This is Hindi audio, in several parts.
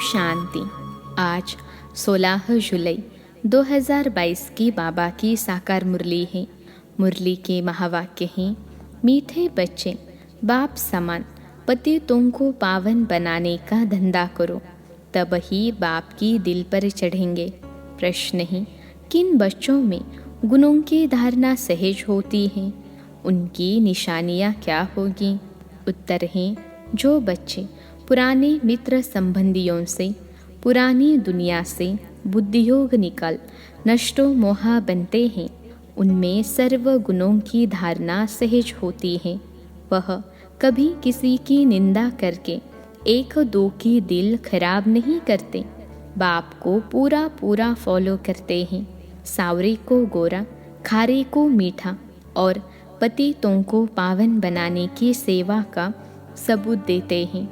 शांति। आज 16 जुलाई 2022 की बाबा की साकार मुरली है। मुरली के महावाक्य हैं, मीठे बच्चे बाप समान पतितों को पावन बनाने का धंधा करो, तब ही बाप की दिल पर चढ़ेंगे। प्रश्न है, किन बच्चों में गुणों की धारणा सहज होती है, उनकी निशानियाँ क्या होगी? उत्तर है, जो बच्चे पुराने मित्र संबंधियों से, पुरानी दुनिया से बुद्धियोग निकाल नष्टो मोहा बनते हैं, उनमें सर्व गुणों की धारणा सहज होती है। वह कभी किसी की निंदा करके एक दो की दिल खराब नहीं करते, बाप को पूरा पूरा फॉलो करते हैं। सावरे को गोरा, खारे को मीठा और पतितों को पावन बनाने की सेवा का सबूत देते हैं।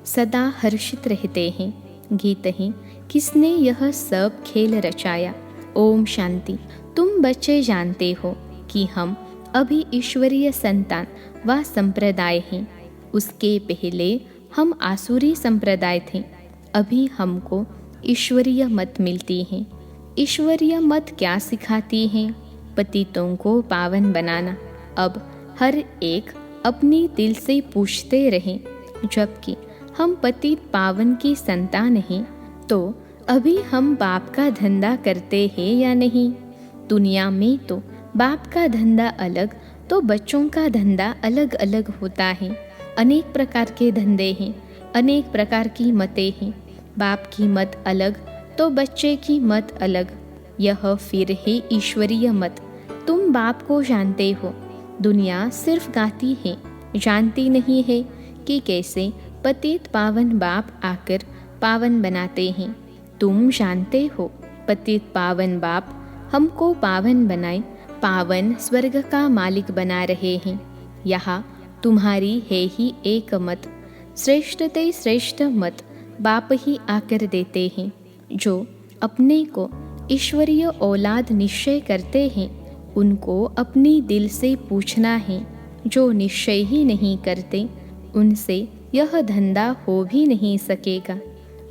सदा हर्षित रहते हैं। गीत हैं, किसने यह सब खेल रचाया? ओम शांति। तुम बच्चे जानते हो कि हम अभी ईश्वरीय संतान व संप्रदाय हैं। उसके पहले हम आसुरी संप्रदाय थे। अभी हमको ईश्वरीय मत मिलती है। ईश्वरीय मत क्या सिखाती है? पतितों को पावन बनाना। अब हर एक अपनी दिल से पूछते रहें, जबकि हम पतित पावन की संतान हैं, तो अभी हम बाप का धंधा करते हैं या नहीं? दुनिया में तो बाप का धंधा अलग, तो बच्चों का धंधा अलग अलग होता है। अनेक प्रकार के धंधे हैं, अनेक प्रकार की मतें हैं। बाप की मत अलग तो बच्चे की मत अलग। यह फिर है ईश्वरीय मत। तुम बाप को जानते हो, दुनिया सिर्फ गाती है, जानती नहीं है कि कैसे पतित पावन बाप आकर पावन बनाते हैं। तुम जानते हो, पतित पावन बाप हमको पावन बनाए, पावन स्वर्ग का मालिक बना रहे हैं। यहाँ तुम्हारी है ही एक मत, श्रेष्ठते श्रेष्ठ मत बाप ही आकर देते हैं। जो अपने को ईश्वरीय औलाद निश्चय करते हैं, उनको अपनी दिल से पूछना है। जो निश्चय ही नहीं करते, उनसे यह धंधा हो भी नहीं सकेगा।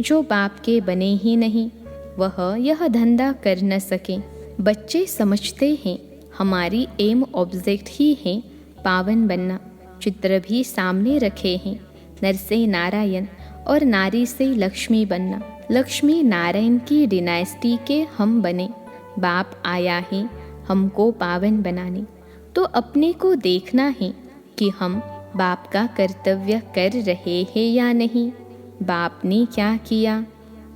जो बाप के बने ही नहीं, वह यह धंधा कर न सके। बच्चे समझते हैं हमारी एम ऑब्जेक्ट ही है पावन बनना। चित्र भी सामने रखे हैं, नर से नारायण और नारी से लक्ष्मी बनना। लक्ष्मी नारायण की डिनाइस्टी के हम बने। बाप आया है हमको पावन बनाने, तो अपने को देखना है कि हम बाप का कर्तव्य कर रहे हैं या नहीं। बाप ने क्या किया?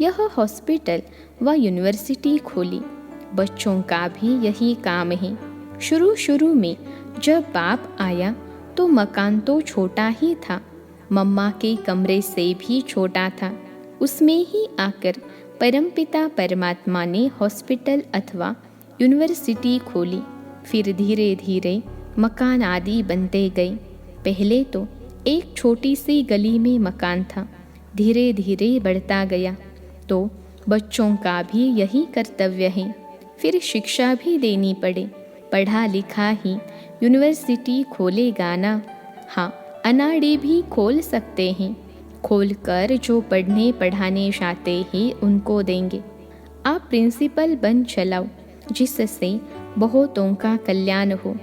यह हॉस्पिटल व यूनिवर्सिटी खोली। बच्चों का भी यही काम है। शुरू में जब बाप आया तो मकान तो छोटा ही था, मम्मा के कमरे से भी छोटा था। उसमें ही आकर परमपिता परमात्मा ने हॉस्पिटल अथवा यूनिवर्सिटी खोली। फिर धीरे धीरे मकान आदि बनते गए। पहले तो एक छोटी सी गली में मकान था, धीरे धीरे बढ़ता गया। तो बच्चों का भी यही कर्तव्य है। फिर शिक्षा भी देनी पड़े। पढ़ा लिखा ही यूनिवर्सिटी खोलेगा ना? हाँ, अनाड़ी भी खोल सकते हैं। खोल कर जो पढ़ने पढ़ाने चाहते हैं उनको देंगे। आप प्रिंसिपल बन चलाओ, जिससे बहुतों का कल्याण हो।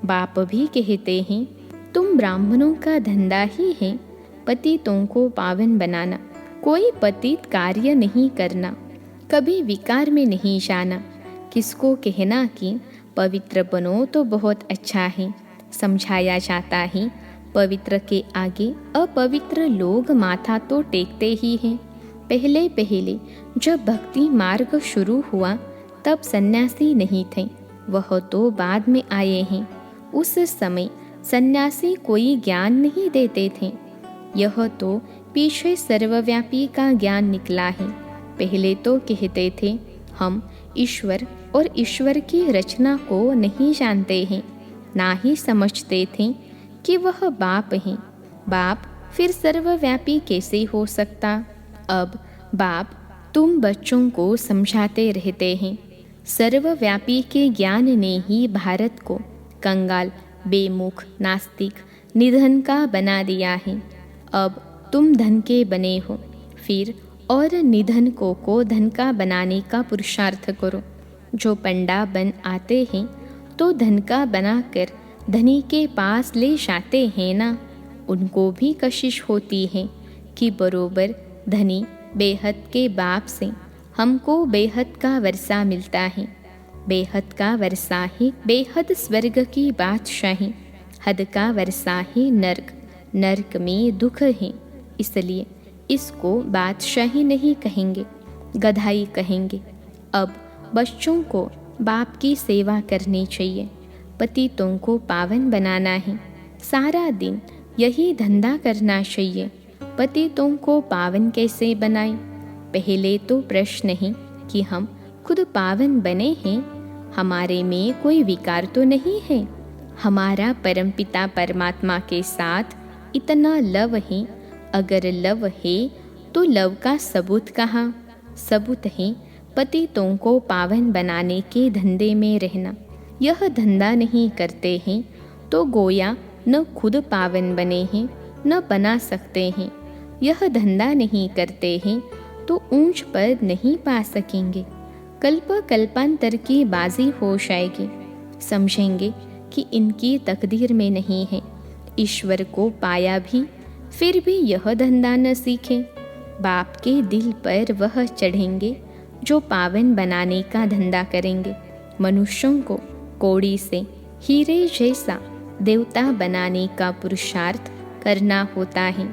बाप भी कहते हैं, तुम ब्राह्मणों का धंधा ही है पतितों को पावन बनाना। कोई पतित कार्य नहीं करना, कभी विकार में नहीं जाना। किसको कहना कि पवित्र बनो तो बहुत अच्छा है। समझाया जाता है, पवित्र के आगे अपवित्र लोग माथा तो टेकते ही हैं। पहले पहले जब भक्ति मार्ग शुरू हुआ, तब सन्यासी नहीं थे, वह तो बाद में आए हैं। उस समय सन्यासी कोई ज्ञान नहीं देते थे। यह तो पीछे सर्वव्यापी का ज्ञान निकला है। पहले तो कहते थे हम ईश्वर और ईश्वर की रचना को नहीं जानते हैं, ना ही समझते थे कि वह बाप हैं। बाप फिर सर्वव्यापी कैसे हो सकता? अब बाप तुम बच्चों को समझाते रहते हैं। सर्वव्यापी के ज्ञान ने ही भारत को कंगाल, बेमुख, नास्तिक, निधन का बना दिया है। अब तुम धन के बने हो, फिर और निधन को धन का बनाने का पुरुषार्थ करो। जो पंडा बन आते हैं तो धन का बनाकर धनी के पास ले जाते हैं ना, उनको भी कशिश होती है कि बरोबर धनी बेहद के बाप से हमको बेहद का वर्षा मिलता है। बेहद का वर्षा ही बेहद स्वर्ग की बादशाही, हद का वर्षा ही नर्क, नर्क में दुख है। इसलिए इसको बादशाही नहीं कहेंगे, गधाई कहेंगे। अब बच्चों को बाप की सेवा करनी चाहिए, पतितों को पावन बनाना है। सारा दिन यही धंधा करना चाहिए। पतितों को पावन कैसे बनाएं? पहले तो प्रश्न है कि हम खुद पावन बने हैं। हमारे में कोई विकार तो नहीं है। हमारा परमपिता परमात्मा के साथ इतना लव है। अगर लव है तो लव का सबूत कहाँ? सबूत है पतितों को पावन बनाने के धंधे में रहना। यह धंधा नहीं करते हैं तो गोया न खुद पावन बने हैं न बना सकते हैं। यह धंधा नहीं करते हैं तो ऊंच पद नहीं पा सकेंगे। कल्प कल्पांतर की बाजी हो जाएगी। समझेंगे कि इनकी तकदीर में नहीं है। ईश्वर को पाया भी फिर भी यह धंधा न सीखें। बाप के दिल पर वह चढ़ेंगे जो पावन बनाने का धंधा करेंगे। मनुष्यों को कौड़ी से हीरे जैसा देवता बनाने का पुरुषार्थ करना होता है।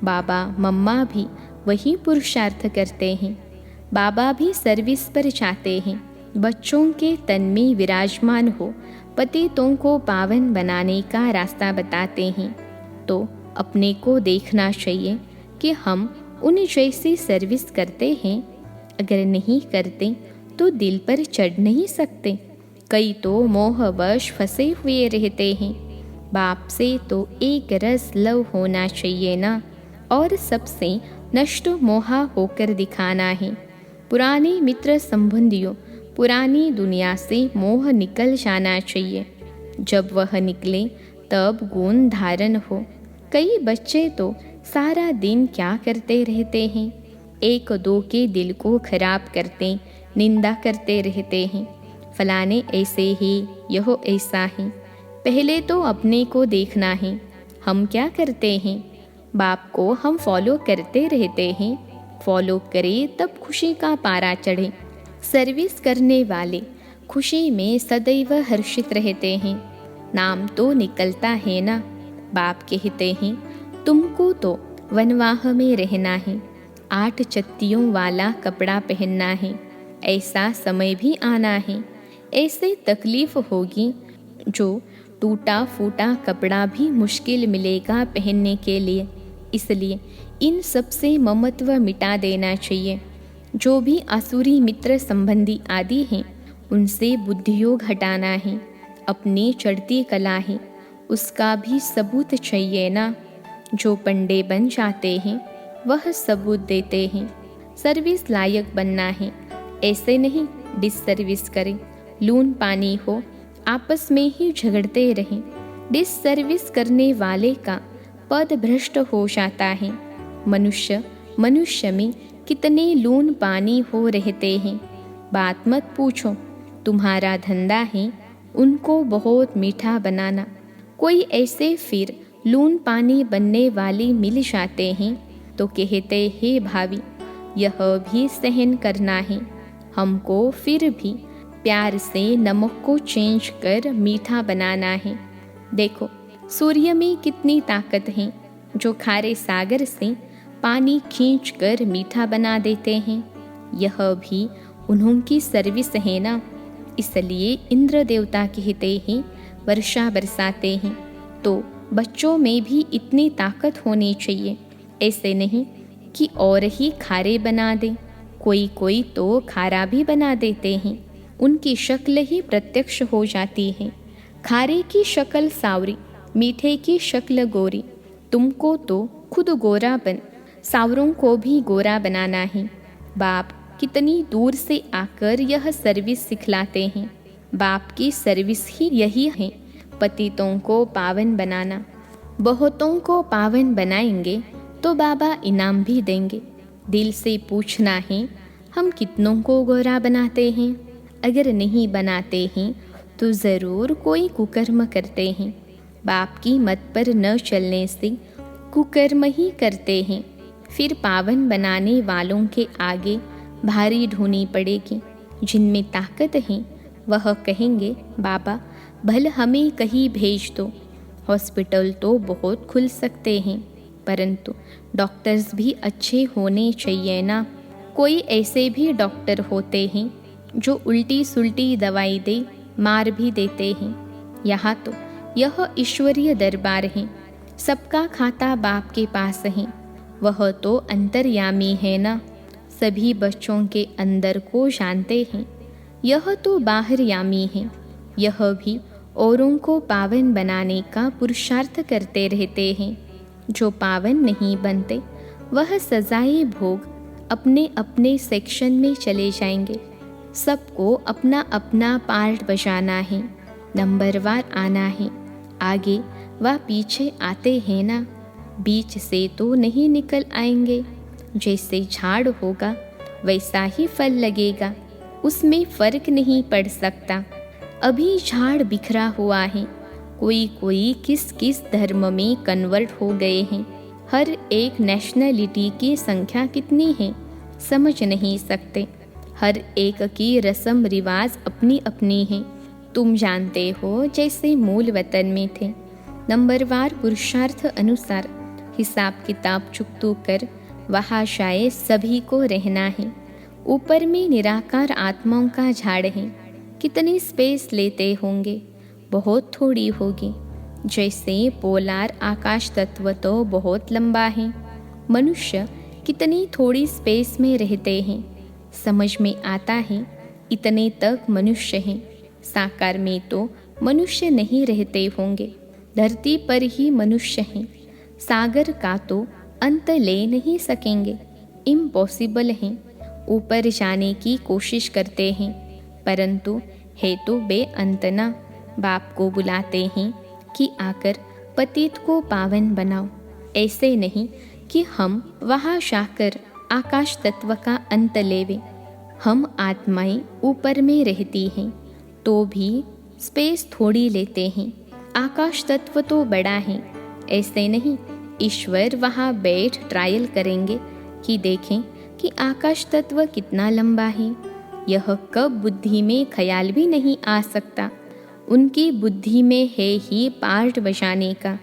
बाबा मम्मा भी वही पुरुषार्थ करते हैं। बाबा भी सर्विस पर जाते हैं। बच्चों के तन में विराजमान हो पतितों को पावन बनाने का रास्ता बताते हैं। तो अपने को देखना चाहिए कि हम उन जैसी सर्विस करते हैं। अगर नहीं करते तो दिल पर चढ़ नहीं सकते। कई तो मोहवश फंसे हुए रहते हैं। बाप से तो एक रस लव होना चाहिए ना, और सबसे नष्ट मोहा होकर दिखाना है। पुराने मित्र संबंधियों, पुरानी दुनिया से मोह निकल जाना चाहिए। जब वह निकले तब गुण धारण हो। कई बच्चे तो सारा दिन क्या करते रहते हैं? एक दो के दिल को खराब करते, निंदा करते रहते हैं। फलाने ऐसे ही, यह ऐसा है। पहले तो अपने को देखना है। हम क्या करते हैं? बाप को हम फॉलो करते रहते हैं। फॉलो करें तब खुशी का पारा चढ़े। सर्विस करने वाले खुशी में सदैव हर्षित रहते हैं। नाम तो निकलता है ना। बाप कहते हैं तुमको तो वनवाह में रहना है, 8 चत्तियों वाला कपड़ा पहनना है। ऐसा समय भी आना है। ऐसे तकलीफ होगी जो टूटा फूटा कपड़ा भी मुश्किल मिलेगा पहनने के लिए। इसलिए इन सब से ममत्व मिटा देना चाहिए। जो भी आसुरी मित्र संबंधी आदि हैं उनसे बुद्धियोग हटाना है। अपनी चढ़ती कला है उसका भी सबूत चाहिए ना। जो पंडे बन जाते हैं वह सबूत देते हैं। सर्विस लायक बनना है, ऐसे नहीं डिससर्विस करें। लून पानी हो आपस में ही झगड़ते रहें। डिससर्विस करने वाले का पद भ्रष्ट हो जाता है। मनुष्य में कितने लून पानी हो रहते हैं। बात मत पूछो। तुम्हारा धंधा है उनको बहुत मीठा बनाना। कोई ऐसे फिर लून पानी बनने वाली मिल जाते हैं तो कहते हैं भाभी यह भी सहन करना है। हमको फिर भी प्यार से नमक को चेंज कर मीठा बनाना है। देखो सूर्य में कितनी ताकत है जो खारे सागर से पानी खींचकर मीठा बना देते हैं। यह भी उन्हों की सर्विस है ना। इसलिए इंद्र देवता कहते हैं वर्षा बरसाते हैं। तो बच्चों में भी इतनी ताकत होनी चाहिए। ऐसे नहीं कि और ही खारे बना दें। कोई तो खारा भी बना देते हैं। उनकी शक्ल ही प्रत्यक्ष हो जाती है। खारे की शक्ल सावरी, मीठे की शक्ल गोरी। तुमको तो खुद गोरा बन सावरों को भी गोरा बनाना है। बाप कितनी दूर से आकर यह सर्विस सिखलाते हैं। बाप की सर्विस ही यही है, पतितों को पावन बनाना। बहुतों को पावन बनाएंगे तो बाबा इनाम भी देंगे। दिल से पूछना है, हम कितनों को गोरा बनाते हैं? अगर नहीं बनाते हैं तो ज़रूर कोई कुकर्म करते हैं। बाप की मत पर न चलने से कुकर्म ही करते हैं। फिर पावन बनाने वालों के आगे भारी ढूंढनी पड़ेगी। जिनमें ताकत है वह कहेंगे, बाबा भल हमें कहीं भेज दो। हॉस्पिटल तो बहुत खुल सकते हैं, परंतु डॉक्टर्स भी अच्छे होने चाहिए ना। कोई ऐसे भी डॉक्टर होते हैं जो उल्टी सुल्टी दवाई दे मार भी देते हैं। यहाँ तो यह ईश्वरीय दरबार है, सबका खाता बाप के पास है। वह तो अंतर्यामी है ना, सभी बच्चों के अंदर को जानते हैं। यह तो बाहरयामी है, यह भी औरों को पावन बनाने का पुरुषार्थ करते रहते हैं। जो पावन नहीं बनते वह सजाए भोग अपने अपने सेक्शन में चले जाएंगे। सबको अपना अपना पार्ट बजाना है, नंबरवार आना है। आगे व पीछे आते हैं ना, बीच से तो नहीं निकल आएंगे। जैसे झाड़ होगा वैसा ही फल लगेगा, उसमें फर्क नहीं पड़ सकता। अभी झाड़ बिखरा हुआ है, कोई कोई किस किस धर्म में कन्वर्ट हो गए हैं। हर एक नेशनलिटी की संख्या कितनी है समझ नहीं सकते। हर एक की रस्म रिवाज अपनी अपनी है। तुम जानते हो, जैसे मूल वतन में थे, नंबरवार पुरुषार्थ अनुसार हिसाब किताब चुकतू कर वहाँ शायद सभी को रहना है। ऊपर में निराकार आत्माओं का झाड़ है, कितनी स्पेस लेते होंगे? बहुत थोड़ी होगी। जैसे पोलार आकाश तत्व तो बहुत लंबा है, मनुष्य कितनी थोड़ी स्पेस में रहते हैं। समझ में आता है इतने तक मनुष्य हैं। साकार में तो मनुष्य नहीं रहते होंगे, धरती पर ही मनुष्य हैं। सागर का तो अंत ले नहीं सकेंगे, इम्पॉसिबल हैं। ऊपर जाने की कोशिश करते हैं, परंतु है तो बेअंत ना। बाप को बुलाते हैं कि आकर पतित को पावन बनाओ। ऐसे नहीं कि हम वहाँ जाकर आकाश तत्व का अंत लेवे। हम आत्माएं ऊपर में रहती हैं तो भी स्पेस थोड़ी लेते हैं। आकाश तत्व तो बड़ा है, ऐसे नहीं ईश्वर वहाँ बैठ ट्रायल करेंगे कि देखें कि आकाश तत्व कितना लंबा है। यह कब बुद्धि में ख्याल भी नहीं आ सकता। उनकी बुद्धि में है ही पार्ट बजाने का।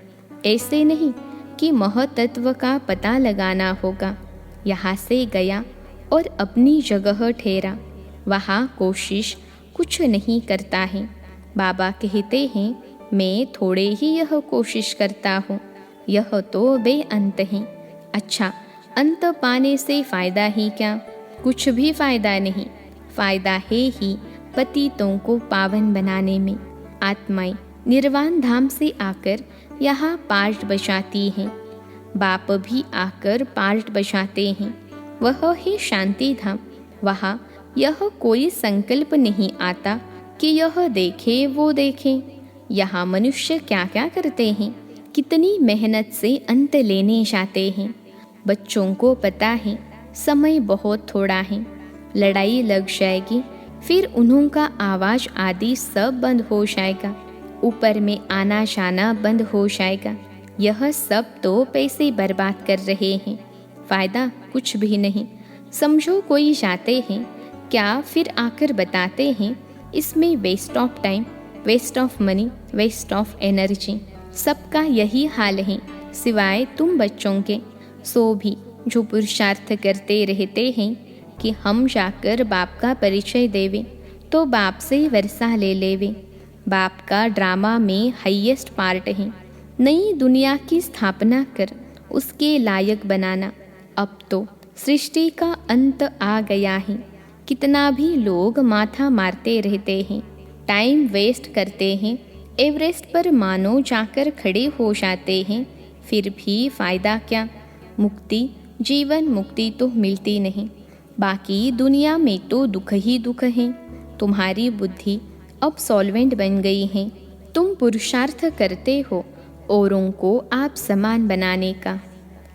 ऐसे नहीं कि महतत्व का पता लगाना होगा। यहाँ से गया और अपनी जगह ठहरा, वहाँ कोशिश कुछ नहीं करता है। बाबा कहते हैं मैं थोड़े ही यह कोशिश करता हूँ, यह तो बेअंत है। अच्छा, अंत पाने से फ़ायदा ही क्या? कुछ भी फ़ायदा नहीं। फ़ायदा है ही पतितों को पावन बनाने में। आत्माएं निर्वाण धाम से आकर यहाँ पार्ट बजाती हैं, बाप भी आकर पार्ट बजाते हैं। वह है शांति धाम। वहाँ यह कोई संकल्प नहीं आता कि यह देखे वो देखे। यहाँ मनुष्य क्या क्या करते हैं, कितनी मेहनत से अंत लेने जाते हैं। बच्चों को पता है समय बहुत थोड़ा है, लड़ाई लग जाएगी, फिर उन्हों का आवाज़ आदि सब बंद हो जाएगा। ऊपर में आना जाना बंद हो जाएगा। यह सब तो पैसे बर्बाद कर रहे हैं, फ़ायदा कुछ भी नहीं। समझो कोई जाते हैं क्या, फिर आकर बताते हैं इसमें waste of time, waste of money, waste of energy. सबका यही हाल है सिवाय तुम बच्चों के। सो भी जो पुरुषार्थ करते रहते हैं कि हम जाकर बाप का परिचय देवे तो बाप से वर्षा ले लेवे। बाप का ड्रामा में हाईएस्ट पार्ट है नई दुनिया की स्थापना कर उसके लायक बनाना। अब तो सृष्टि का अंत आ गया है। कितना भी लोग माथा मारते रहते हैं, टाइम वेस्ट करते हैं, एवरेस्ट पर मानो जाकर खड़े हो जाते हैं, फिर भी फ़ायदा क्या? मुक्ति, जीवन मुक्ति तो मिलती नहीं। बाकी दुनिया में तो दुख ही दुख है। तुम्हारी बुद्धि अब सॉल्वेंट बन गई है। तुम पुरुषार्थ करते हो औरों को आप समान बनाने का।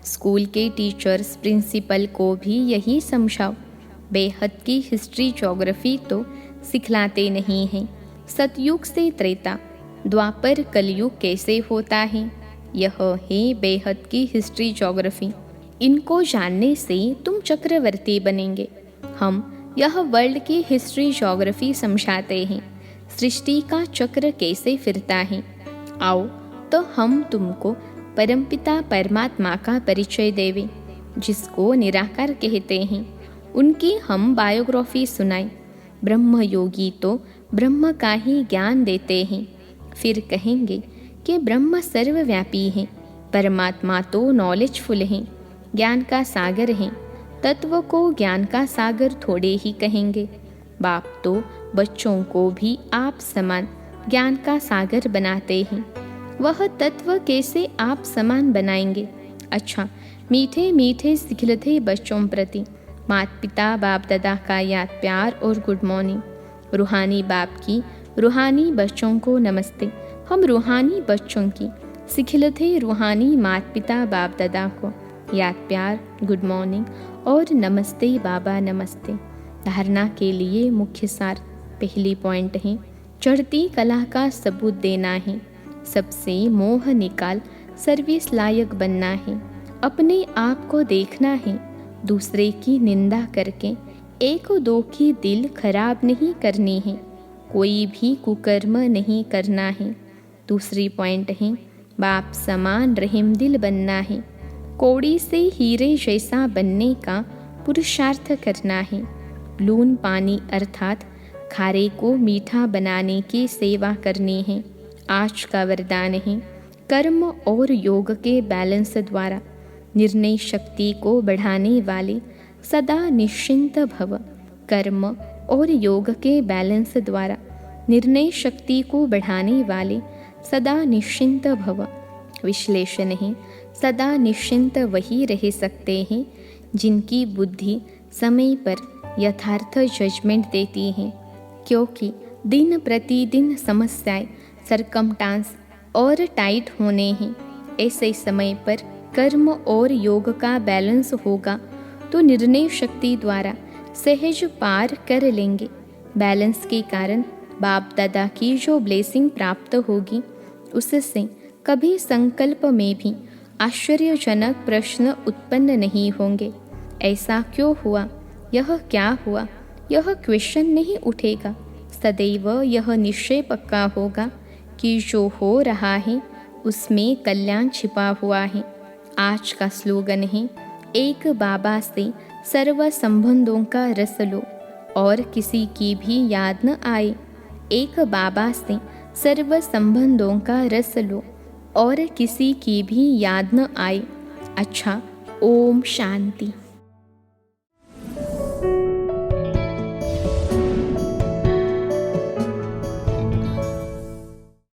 स्कूल के टीचर्स प्रिंसिपल को भी यही समझाओ। बेहद की हिस्ट्री ज्योग्राफी तो सिखलाते नहीं हैं। सतयुग से त्रेता द्वापर कलयुग कैसे होता है, यह है बेहद की हिस्ट्री ज्योग्राफी। इनको जानने से तुम चक्रवर्ती बनेंगे। हम यह वर्ल्ड की हिस्ट्री ज्योग्राफी समझाते हैं। सृष्टि का चक्र कैसे फिरता है। आओ तो हम तुमको परमपिता परमात्मा का परिचय देवे, जिसको निराकार कहते हैं। उनकी हम बायोग्राफी सुनाएं। ब्रह्म योगी तो ब्रह्म का ही ज्ञान देते हैं। फिर कहेंगे कि ब्रह्म सर्वव्यापी है, परमात्मा तो नॉलेजफुल है, ज्ञान का सागर है। तत्व को ज्ञान का सागर थोड़े ही कहेंगे। बाप तो बच्चों को भी आप समान ज्ञान का सागर बनाते हैं। वह तत्व कैसे आप समान बनाएंगे। अच्छा, मीठे मीठे सिखलते बच्चों प्रति माता पिता बाप दादा का याद प्यार और गुड मॉर्निंग। रूहानी बाप की रूहानी बच्चों को नमस्ते। हम रूहानी बच्चों की सिखलते रूहानी माता पिता बाप दादा को याद प्यार गुड मॉर्निंग और नमस्ते बाबा नमस्ते। धारणा के लिए मुख्य सार पहली पॉइंट है, चढ़ती कला का सबूत देना है। सबसे मोह निकाल सर्विस लायक बनना है। अपने आप को देखना है, दूसरे की निंदा करके एक दो की दिल खराब नहीं करनी है। कोई भी कुकर्म नहीं करना है। दूसरी पॉइंट है, बाप समान रहीम दिल बनना है। कौड़ी से हीरे जैसा बनने का पुरुषार्थ करना है। लून पानी अर्थात खारे को मीठा बनाने की सेवा करनी है। आज का वरदान है, कर्म और योग के बैलेंस द्वारा निर्णय शक्ति को बढ़ाने वाले सदा निश्चिंत भव। कर्म और योग के बैलेंस द्वारा निर्णय शक्ति को बढ़ाने वाले सदा निश्चिंत भव। विश्लेषण है, सदा निश्चिंत वही रह सकते हैं जिनकी बुद्धि समय पर यथार्थ जजमेंट देती है, क्योंकि दिन प्रतिदिन समस्याएं सरकमटांस और टाइट होने हैं। ऐसे समय पर कर्म और योग का बैलेंस होगा तो निर्णय शक्ति द्वारा सहज पार कर लेंगे। बैलेंस के कारण बाप दादा की जो ब्लेसिंग प्राप्त होगी, उससे कभी संकल्प में भी आश्चर्यजनक प्रश्न उत्पन्न नहीं होंगे। ऐसा क्यों हुआ, यह क्या हुआ, यह क्वेश्चन नहीं उठेगा। सदैव यह निश्चय पक्का होगा कि जो हो रहा है उसमें कल्याण छिपा हुआ है। आज का स्लोगन है, एक बाबा से सर्व संबंधों का रस लो और किसी की भी याद न आए। एक बाबा से सर्व संबंधों का रस लो और किसी की भी याद न आए। अच्छा, ओम शांति।